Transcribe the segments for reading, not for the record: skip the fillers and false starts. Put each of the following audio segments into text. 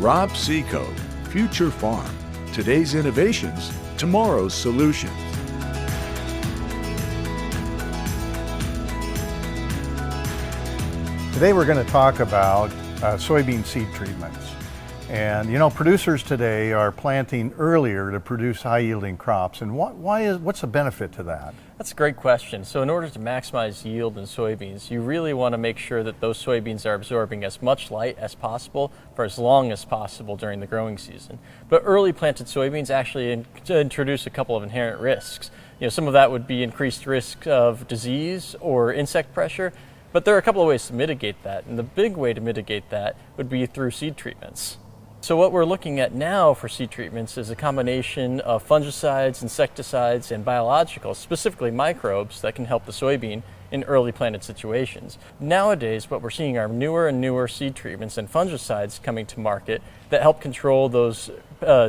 Rob Seacoke, Future Farm. Today's innovations, tomorrow's solutions. Today we're going to talk about soybean seed treatments. And you know, producers today are planting earlier to produce high-yielding crops. And what's the benefit to that? That's a great question. So in order to maximize yield in soybeans, you really want to make sure that those soybeans are absorbing as much light as possible for as long as possible during the growing season. But early planted soybeans actually introduce a couple of inherent risks. You know, some of that would be increased risk of disease or insect pressure, but there are a couple of ways to mitigate that. And the big way to mitigate that would be through seed treatments. So what we're looking at now for seed treatments is a combination of fungicides, insecticides, and biologicals, specifically microbes, that can help the soybean in early planted situations. Nowadays, what we're seeing are newer and newer seed treatments and fungicides coming to market that help control those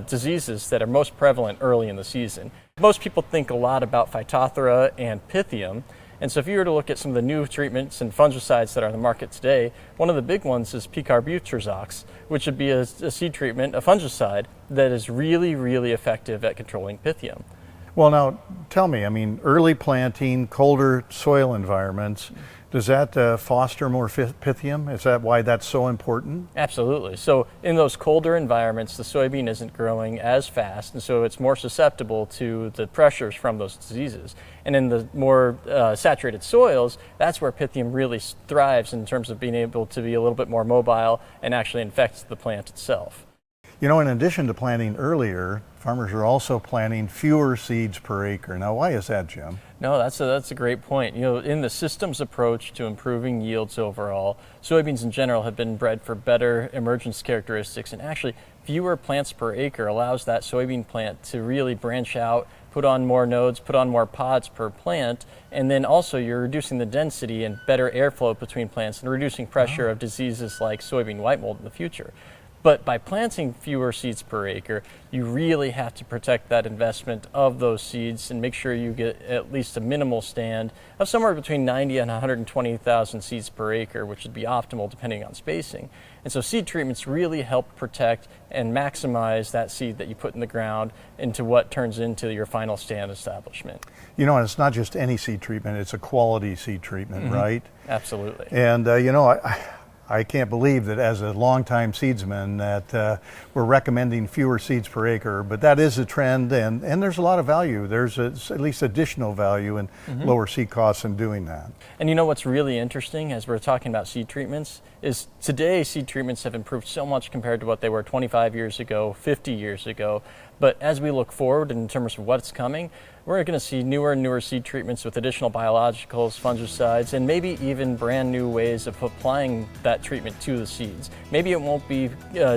diseases that are most prevalent early in the season. Most people think a lot about Phytophthora and Pythium. And so if you were to look at some of the new treatments and fungicides that are on the market today, one of the big ones is Picarbutrizox, which would be a seed treatment, a fungicide, that is really, really effective at controlling Pythium. Well, now tell me, I mean, early planting, colder soil environments, does that foster more Pythium? Is that why that's so important? Absolutely. So in those colder environments, the soybean isn't growing as fast, and so it's more susceptible to the pressures from those diseases. And in the more saturated soils, that's where Pythium really thrives in terms of being able to be a little bit more mobile and actually infect the plant itself. You know, in addition to planting earlier, farmers are also planting fewer seeds per acre. Now, why is that, Jim? No, that's a great point. You know, in the systems approach to improving yields overall, soybeans in general have been bred for better emergence characteristics, and actually fewer plants per acre allows that soybean plant to really branch out, put on more nodes, put on more pods per plant, and then also you're reducing the density and better airflow between plants and reducing pressure of diseases like soybean white mold in the future. But by planting fewer seeds per acre, you really have to protect that investment of those seeds and make sure you get at least a minimal stand of somewhere between 90 and 120,000 seeds per acre, which would be optimal depending on spacing. And so seed treatments really help protect and maximize that seed that you put in the ground into what turns into your final stand establishment. You know, and it's not just any seed treatment, it's a quality seed treatment, right? Absolutely. And you know, I can't believe that as a longtime seedsman that we're recommending fewer seeds per acre, but that is a trend, and there's a lot of value. There's at least additional value in lower seed costs in doing that. And you know what's really interesting as we're talking about seed treatments is today seed treatments have improved so much compared to what they were 25 years ago, 50 years ago. But as we look forward in terms of what's coming, we're going to see newer and newer seed treatments with additional biologicals, fungicides, and maybe even brand new ways of applying that treatment to the seeds. Maybe it won't be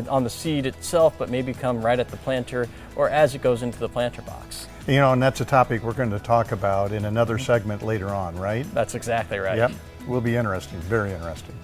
on the seed itself, but maybe come right at the planter or as it goes into the planter box. You know, and that's a topic we're going to talk about in another segment later on, right? That's exactly right. Yep, will be interesting, very interesting.